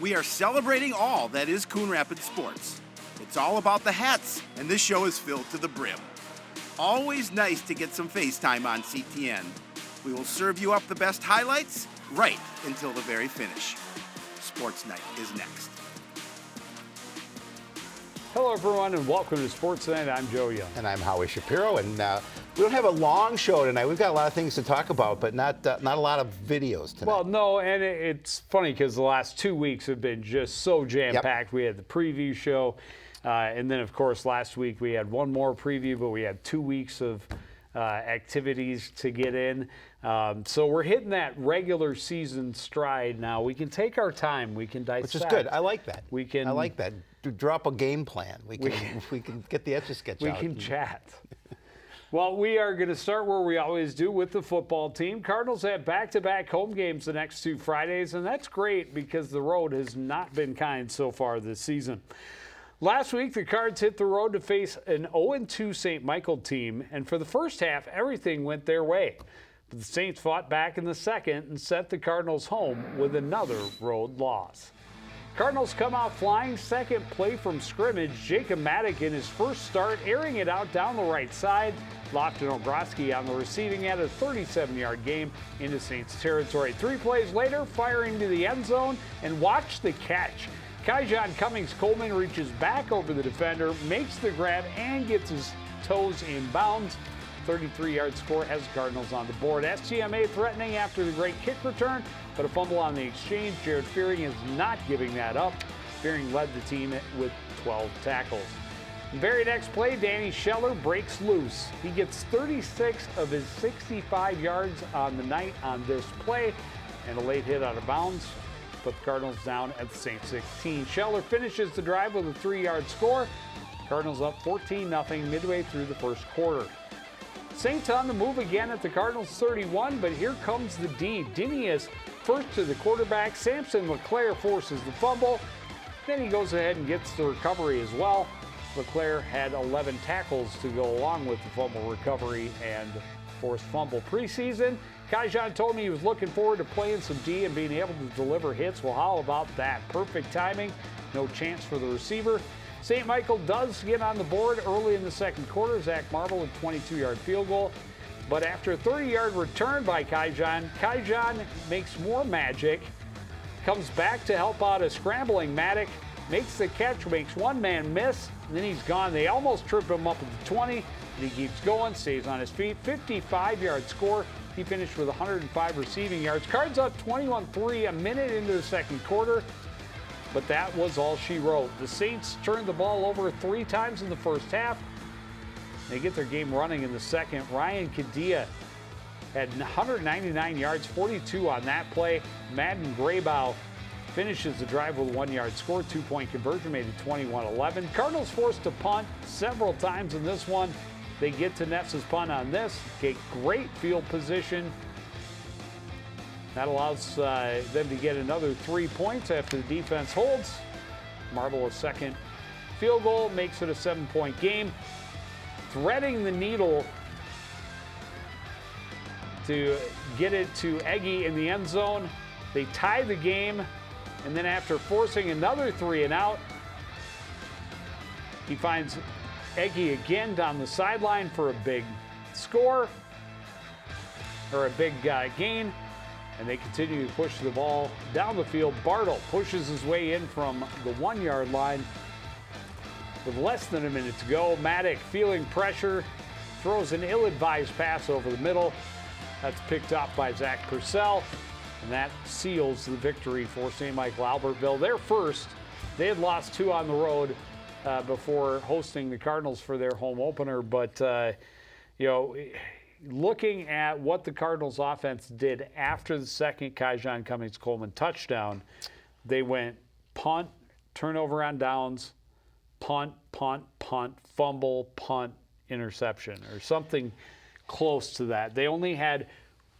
We are celebrating all that is Coon Rapids sports. It's all about the hats, and this show is filled to the brim. Always nice to get some FaceTime on CTN. We will serve you up the best highlights right until the very finish. Sports Night is next. Hello, everyone, and welcome to Sportsnight. I'm Joe Young. And I'm Howie Shapiro, and we don't have a long show tonight. We've got a lot of things to talk about, but not a lot of videos tonight. Well, no, and it's funny because the last 2 weeks have been just so jam-packed. Yep. We had the preview show, and then, of course, last week we had one more preview, but we had 2 weeks of activities to get in. So we're hitting that regular season stride now. We can take our time. We can dissect. Which is good. I like that. I like that. Drop a game plan. We can get the Etch-a-Sketch out. We can chat. Well, we are going to start where we always do with the football team. Cardinals have back-to-back home games the next 2 Fridays, and that's great because the road has not been kind so far this season. Last week, the Cards hit the road to face an 0-2 St. Michael team, and for the first half, everything went their way. But the Saints fought back in the second and sent the Cardinals home with another road loss. Cardinals come out flying, second play from scrimmage. Jacob Maddock in his first start, airing it out down the right side. Lofton Ogroski on the receiving end, a 37-yard game into Saints territory. 3 plays later, firing to the end zone, and watch the catch. Kyjon Cummings-Coleman reaches back over the defender, makes the grab, and gets his toes in bounds. 33-yard score has the Cardinals on the board. STMA threatening after the great kick return, but a fumble on the exchange. Jared Fearing is not giving that up. Fearing led the team with 12 tackles. The very next play, Danny Scheller breaks loose. He gets 36 of his 65 yards on the night on this play, and a late hit out of bounds put the Cardinals down at the Saints 16. Scheller finishes the drive with a 3-yard score. Cardinals up 14-0 midway through the first quarter. Saints on the move again at the Cardinals 31, but here comes the D. Dinius first to the quarterback. Samson LeClaire forces the fumble. Then he goes ahead and gets the recovery as well. LeClaire had 11 tackles to go along with the fumble recovery and forced fumble preseason. Kyjon told me he was looking forward to playing some D and being able to deliver hits. Well, how about that? Perfect timing. No chance for the receiver. St. Michael does get on the board early in the second quarter. Zach Marble, a 22-yard field goal. But after a 30-yard return by Kyjon makes more magic, comes back to help out a scrambling Maddock, makes the catch, makes one man miss, and then he's gone. They almost trip him up at the 20, and he keeps going, stays on his feet. 55-yard score. He finished with 105 receiving yards. Cards up 21-3 a minute into the second quarter. But that was all she wrote. The Saints turned the ball over 3 times in the first half. They get their game running in the second. Ryan Kadia had 199 yards, 42 on that play. Madden Graybow finishes the drive with a 1-yard score. 2-point conversion made it 21-11. Cardinals forced to punt several times in this one. They get to Ness's punt on this. Get great field position. That allows them to get another 3 points after the defense holds. Marble a second field goal makes it a 7-point game. Threading the needle to get it to Eggy in the end zone. They tie the game, and then after forcing another 3 and out, he finds Eggy again down the sideline for a big score, or a big gain. And they continue to push the ball down the field. Bartle pushes his way in from the 1-yard line with less than a minute to go. Maddock, feeling pressure, throws an ill-advised pass over the middle. That's picked up by Zach Purcell, and that seals the victory for St. Michael Albertville. They're first. They had lost 2 on the road before hosting the Cardinals for their home opener, but looking at what the Cardinals offense did after the second Kyjon Cummings-Coleman touchdown, they went punt, turnover on downs, punt, fumble, punt, interception, or something close to that. They only had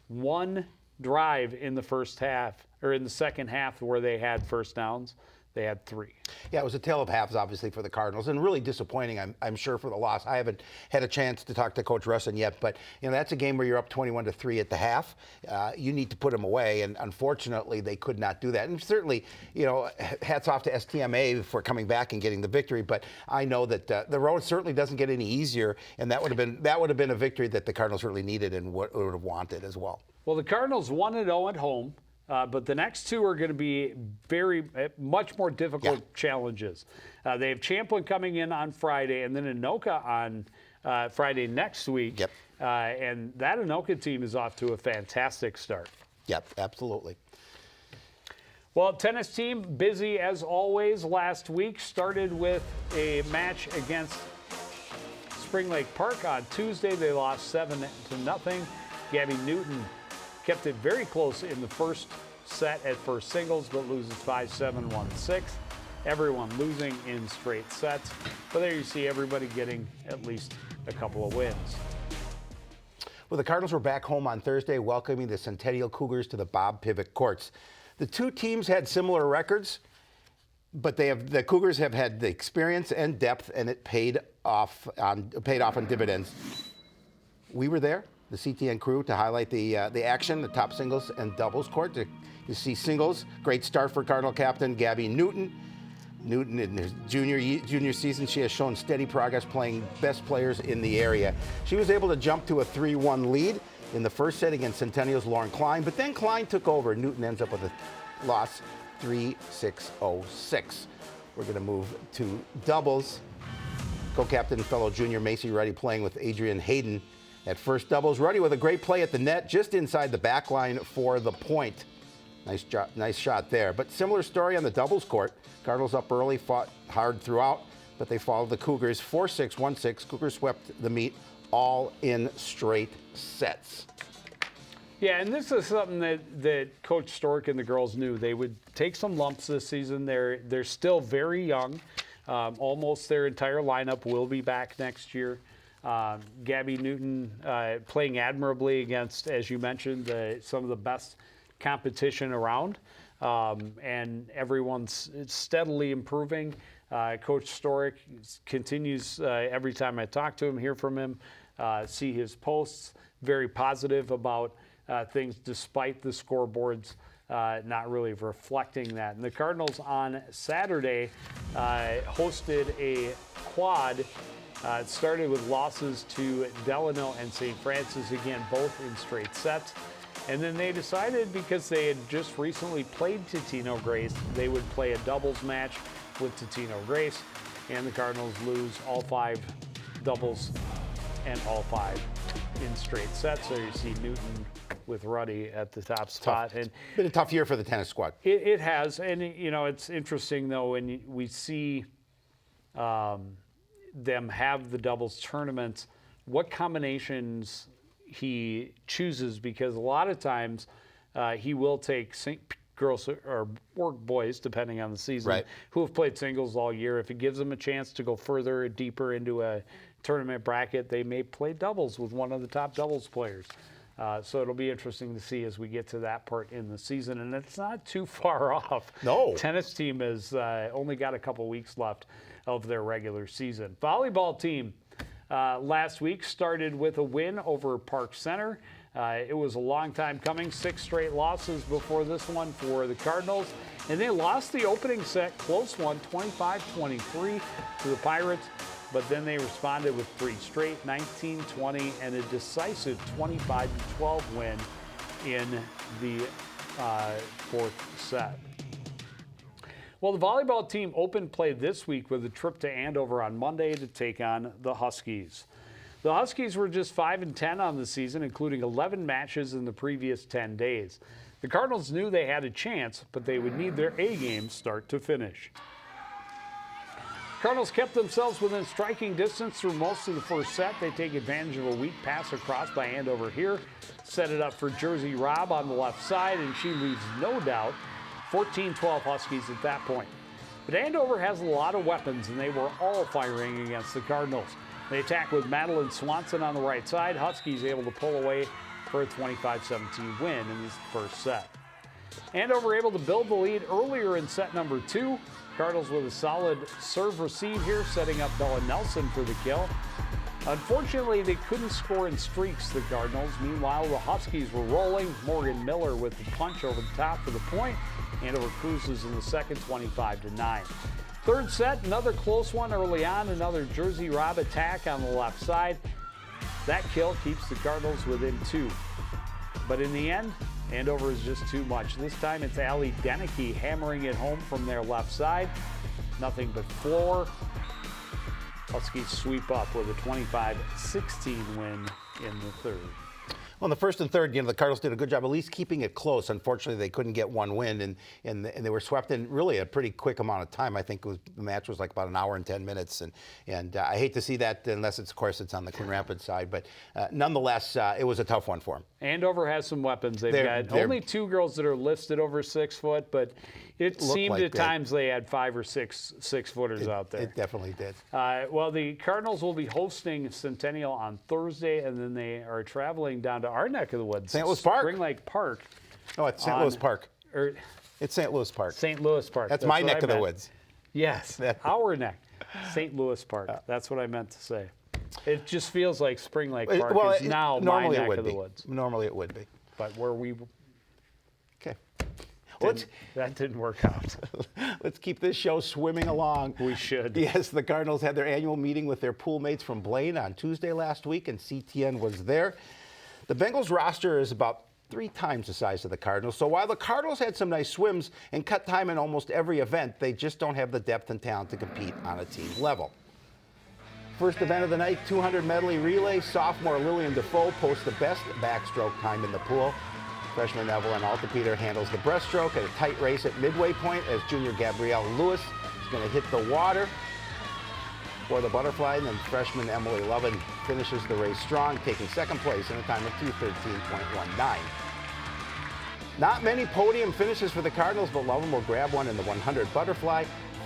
1 drive in the first half, or in the second half, where they had first downs. they had 3. Yeah, it was a tale of halves, obviously, for the Cardinals, and really disappointing, I'm sure, for the loss. I haven't had a chance to talk to Coach Russin yet, but that's a game where you're up 21-3 at the half. You need to put them away, and unfortunately, they could not do that. And certainly, hats off to STMA for coming back and getting the victory. But I know that the road certainly doesn't get any easier, and that would have been a victory that the Cardinals really needed and would have wanted as well. Well, the Cardinals 1-0 at home. But the next 2 are going to be much more difficult challenges. They have Champlin coming in on Friday, and then Anoka on Friday next week. Yep. And that Anoka team is off to a fantastic start. Yep, absolutely. Well, tennis team busy as always. Last week started with a match against Spring Lake Park on Tuesday. They lost 7-0. Gabby Newton kept it very close in the first set at first singles, but loses 5-7, 1-6. Everyone losing in straight sets. But there you see everybody getting at least a couple of wins. Well, the Cardinals were back home on Thursday, welcoming the Centennial Cougars to the Bob Pivot courts. The 2 teams had similar records, but the Cougars have had the experience and depth, and it paid off on dividends. We were there, the CTN crew, to highlight the action, the top singles and doubles court. You see singles, great start for Cardinal captain Gabby Newton. Newton, in her junior season, she has shown steady progress playing best players in the area. She was able to jump to a 3-1 lead in the first set against Centennial's Lauren Klein, but then Klein took over. Newton ends up with a loss, 3-6-0-6. We're going to move to doubles. Co-captain and fellow junior Macy Ruddy playing with Adrian Hayden at first doubles. Ruddy with a great play at the net, just inside the back line for the point. Nice shot there. But similar story on the doubles court. Cardinals up early, fought hard throughout, but they followed the Cougars 4-6, 1-6. Cougars swept the meet all in straight sets. Yeah, and this is something that Coach Stork and the girls knew. They would take some lumps this season. They're still very young. Almost their entire lineup will be back next year. Gabby Newton playing admirably against, as you mentioned, some of the best competition around, and everyone's steadily improving. Coach Stork continues, every time I talk to him, hear from him, see his posts, very positive about things despite the scoreboards not really reflecting that. And the Cardinals on Saturday hosted a quad. It started with losses to Delano and St. Francis, again, both in straight sets. And then they decided, because they had just recently played Totino Grace, they would play a doubles match with Totino Grace, and the Cardinals lose all 5 doubles and all 5 in straight sets. So you see Newton with Ruddy at the top spot. And it's been a tough year for the tennis squad. It has, and it's interesting though when we see them have the doubles tournaments, what combinations he chooses, because a lot of times he will take girls or boys, depending on the season, right, who have played singles all year. If it gives them a chance to go further, deeper into a tournament bracket, they may play doubles with one of the top doubles players. So it'll be interesting to see as we get to that part in the season, and it's not too far off. No. Tennis team has only got a couple weeks left of their regular season. Volleyball team last week started with a win over Park Center. It was a long time coming, 6 straight losses before this one for the Cardinals. And they lost the opening set, close one, 25-23 to the Pirates. But then they responded with 3 straight, 19-20, and a decisive 25-12 win in the 4th set. Well, the volleyball team opened play this week with a trip to Andover on Monday to take on the Huskies. The Huskies were just 5-10 on the season, including 11 matches in the previous 10 days. The Cardinals knew they had a chance, but they would need their A game start to finish. Cardinals kept themselves within striking distance through most of the first set. They take advantage of a weak pass across by Andover here, set it up for Jersey Robb on the left side, and she leaves no doubt. 14-12 Huskies at that point. But Andover has a lot of weapons, and they were all firing against the Cardinals. They attack with Madeline Swanson on the right side. Huskies able to pull away for a 25-17 win in this first set. Andover able to build the lead earlier in set number 2. Cardinals with a solid serve receive here, setting up Bella Nelson for the kill. Unfortunately, they couldn't score in streaks, the Cardinals. Meanwhile, the Huskies were rolling. Morgan Miller with the punch over the top for the point. Andover cruises in the second, 25-9. Third set, another close one early on. Another Jersey Rob attack on the left side. That kill keeps the Cardinals within 2. But in the end, Andover is just too much. This time it's Allie Deneke hammering it home from their left side. Nothing but floor. Huskies sweep up with a 25-16 win in the third. Well, in the first and third, the Cardinals did a good job at least keeping it close. Unfortunately, they couldn't get one win, and they were swept in really a pretty quick amount of time. I think the match was like about an hour and 10 minutes, and I hate to see that unless of course it's on the Coon Rapids side. But nonetheless, it was a tough one for them. Andover has some weapons. They've got only 2 girls that are listed over 6 foot, but it seemed like at times they had 5 or 6 6-footers out there. It definitely did. Well, the Cardinals will be hosting Centennial on Thursday, and then they are traveling down to our neck of the woods, St. Louis Park. Spring Lake Park. Oh, it's St. Louis Park. It's St. Louis Park. St. Louis Park. That's my neck of the woods. Yes, our neck. St. Louis Park. That's what I meant to say. It just feels like Spring Lake Park is now my neck of the woods. Normally it would be. But where we... Okay. That didn't work out. Let's keep this show swimming along. We should. Yes, the Cardinals had their annual meeting with their pool mates from Blaine on Tuesday last week, and CTN was there. The Bengals roster is about 3 times the size of the Cardinals, so while the Cardinals had some nice swims and cut time in almost every event, they just don't have the depth and talent to compete on a team level. First event of the night, 200 medley relay. Sophomore Lillian Defoe posts the best backstroke time in the pool. Freshman Evelyn Altepeter handles the breaststroke at a tight race at midway point as junior Gabrielle Lewis is going to hit the water for the butterfly. And then freshman Emily Lovin finishes the race strong, taking second place in a time of 2:13.19. Not many podium finishes for the Cardinals, but Lovin will grab one in the 100 butterfly.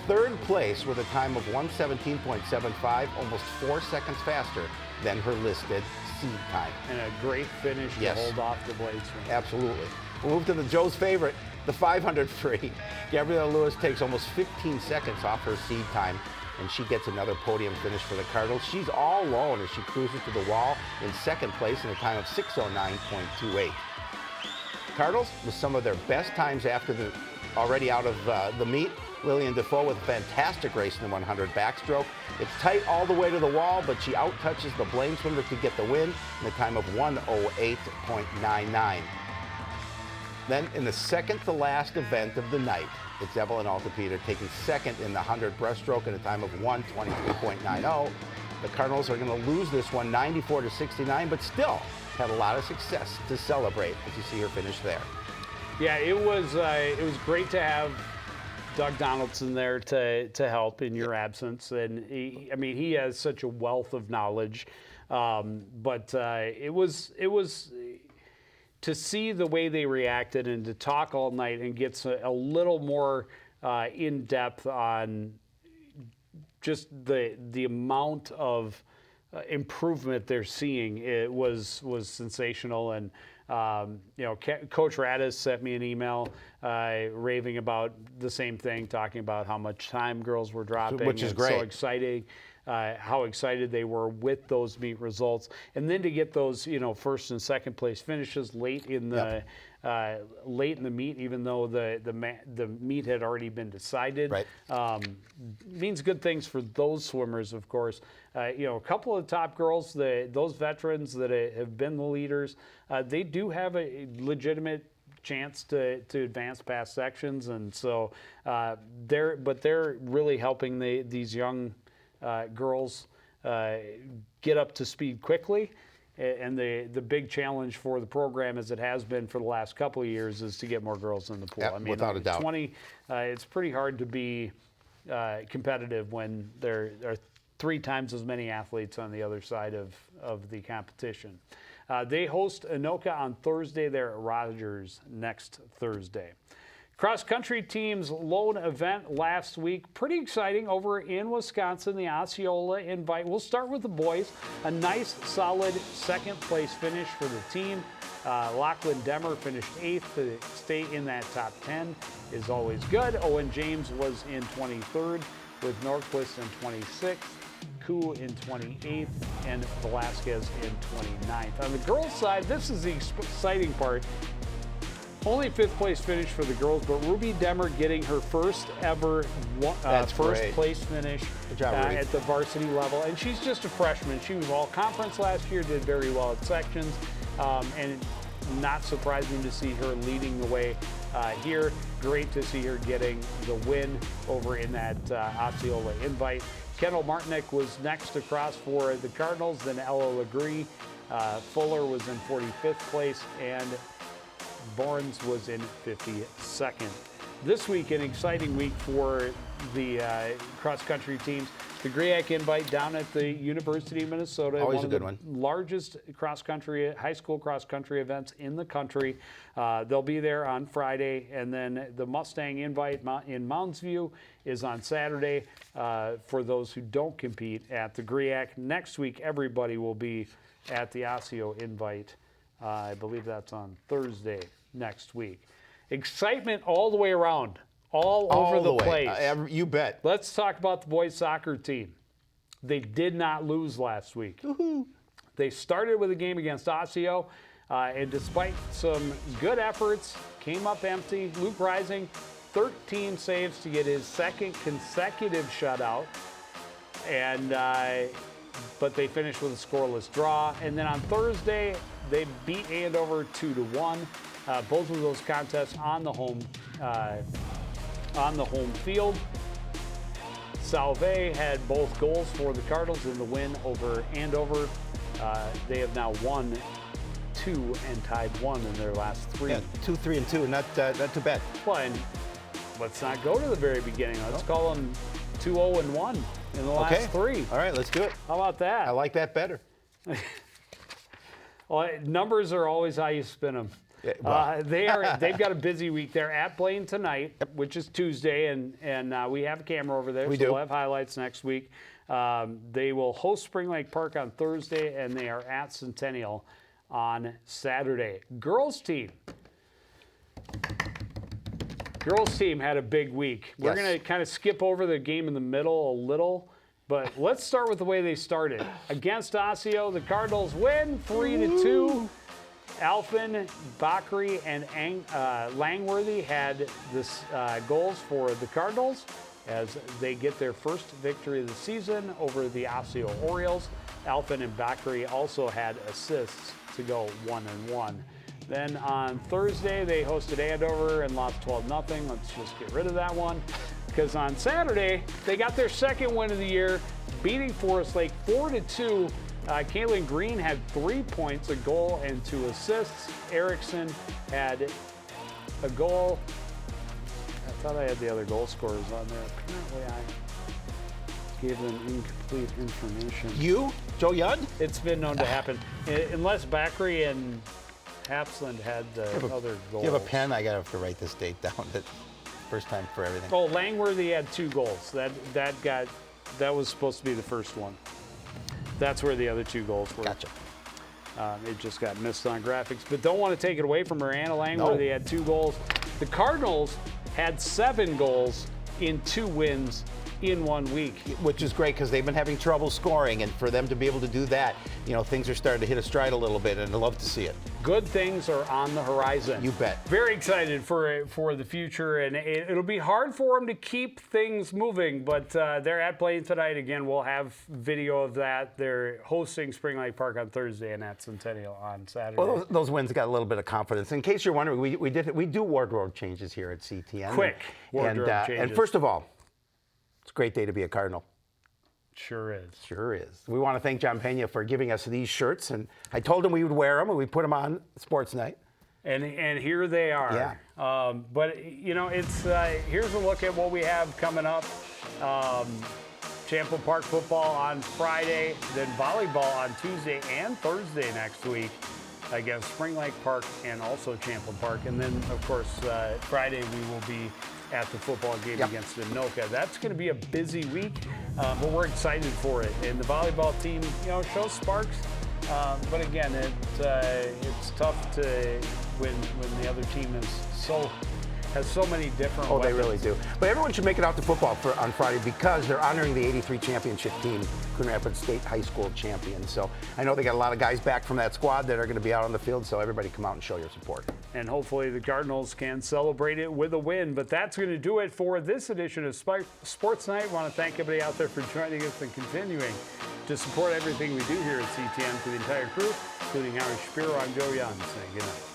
Third place with a time of 1:17.75, almost 4 seconds faster than her listed seed time. And a great finish to hold off the blade swing. Absolutely. We'll move to the Joe's favorite, the 500 free. Gabrielle Lewis takes almost 15 seconds off her seed time, and she gets another podium finish for the Cardinals. She's all alone as she cruises to the wall in second place in a time of 6:09.28. Cardinals with some of their best times after the already out of the meet. Lillian Defoe with a fantastic race in the 100 backstroke. It's tight all the way to the wall, but she out-touches the Blaine swimmer to get the win in a time of 1:08.99. Then in the second to last event of the night, it's Evelyn Altepeter taking second in the 100 breaststroke in a time of 1:23.90. The Cardinals are going to lose this one 94-69, but still had a lot of success to celebrate as you see her finish there. Yeah, it was great to have Doug Donaldson there to help in your absence, and he has such a wealth of knowledge. But it was to see the way they reacted and to talk all night and get a little more in depth on just the amount of improvement they're seeing. It was sensational. And Coach Radis sent me an email raving about the same thing, talking about how much time girls were dropping, which is great. So exciting. How excited they were with those meet results, and then to get those first and second place finishes late in the meet, even though the meet had already been decided. Right. Means good things for those swimmers, of course. A couple of top girls, those veterans that have been the leaders, they do have a legitimate chance to advance past sections, and so they're really helping these young girls get up to speed quickly. And the big challenge for the program, as it has been for the last couple of years, is to get more girls in the pool. Yep, without a doubt. 20, it's pretty hard to be competitive when there are 3 times as many athletes on the other side of the competition. They host Anoka on Thursday. They're at Rogers next Thursday. Cross-country team's lone event last week. Pretty exciting over in Wisconsin, the Osceola Invite. We'll start with the boys. A nice, solid second-place finish for the team. Lachlan Demmer finished 8th. To stay in that top 10 is always good. Owen James was in 23rd, with Norquist in 26th, Koo in 28th, and Velasquez in 29th. On the girls' side, this is the exciting part. Only 5th place finish for the girls, but Ruby Demmer getting her first ever first place finish at the varsity level. And she's just a freshman. She was all conference last year, did very well at sections, and not surprising to see her leading the way here. Great to see her getting the win over in that Osceola invite. Kendall Martinick was next across for the Cardinals, then Ella Legree. Fuller was in 45th place, and Barnes was in 52nd. This week, an exciting week for the cross-country teams. The GRIAC invite down at the University of Minnesota. Always a good one. Largest cross-country, high school cross-country events in the country. They'll be there on Friday, and then the Mustang invite in Mounds View is on Saturday for those who don't compete at the GRIAC. Next week, everybody will be at the Osseo invite. I believe that's on Thursday next week. Excitement all the way around, all over the place. You bet. Let's talk about the boys soccer team. They did not lose last week. Woo-hoo. They started with a game against Osseo, and despite some good efforts, came up empty. Luke Rising, 13 saves to get his second consecutive shutout, and but they finished with a scoreless draw. And then on Thursday, they beat Andover 2-1. Both of those contests on the home field. Salve had both goals for the Cardinals in the win over Andover. They have now won 2 and tied 1 in their last 3. Yeah, 2, 3, and 2. Not too bad. Well, and let's not go to the very beginning. Let's call them 2-0 and 1 in the last 3. All right, let's do it. How about that? I like that better. Well, numbers are always how you spin them. Yeah, well. They've got a busy week. They're at Blaine tonight, which is Tuesday, and we have a camera over there, we'll have highlights next week. They will host Spring Lake Park on Thursday, and they are at Centennial on Saturday. Girls team had a big week. We're going to kind of skip over the game in the middle a little, but let's start with the way they started. Against Osseo, the Cardinals win 3-2. Alphen, Bakri, and Langworthy had the goals for the Cardinals as they get their first victory of the season over the Osseo Orioles. Alphen and Bakri also had assists to go 1-1. Then on Thursday, they hosted Andover and lost 12-0. Let's just get rid of that one. Because on Saturday, they got their second win of the year, beating Forest Lake 4-2. Kaylin Green had 3 points, a goal, and 2 assists. Erickson had a goal. I thought I had the other goal scorers on there. Apparently, I gave them incomplete information. You? Joe Yudd? It's been known to happen. Unless Bakri and Hapsland had the other goals. Do you have a pen? I got to have to write this date down. First time for everything. Oh, Langworthy had 2 goals. That was supposed to be the first one. That's where the other 2 goals were. Gotcha. It just got missed on graphics. But don't want to take it away from her. Anna Langworthy had 2 goals. The Cardinals had 7 goals in 2 wins in 1 week. Which is great because they've been having trouble scoring, and for them to be able to do that, things are starting to hit a stride a little bit, and I love to see it. Good things are on the horizon. You bet. Very excited for the future, and it'll be hard for them to keep things moving, but they're at Blaine tonight. Again, we'll have video of that. They're hosting Spring Lake Park on Thursday and at Centennial on Saturday. Well, those wins got a little bit of confidence. In case you're wondering, we do wardrobe changes here at CTN. Quick wardrobe changes. And first of all, it's a great day to be a Cardinal. Sure is. Sure is. We want to thank John Pena for giving us these shirts, and I told him we would wear them, and we put them on Sportsnight. And here they are. Yeah. But it's here's a look at what we have coming up. Champlin Park football on Friday, then volleyball on Tuesday and Thursday next week against Spring Lake Park and also Champlin Park, and then of course Friday we will be at the football game against Anoka. That's going to be a busy week, but we're excited for it. And the volleyball team, shows sparks But again, it's tough to when the other team has so many different Oh, weapons. they really do. But everyone should make it out to football on Friday because they're honoring the '83 championship team, Coon Rapids State High School champions. So I know they got a lot of guys back from that squad that are going to be out on the field. So everybody come out and show your support. And hopefully the Cardinals can celebrate it with a win. But that's going to do it for this edition of Sports Night. I want to thank everybody out there for joining us and continuing to support everything we do here at CTN. For the entire crew, including Howard Shapiro, I'm Joe Young saying good night.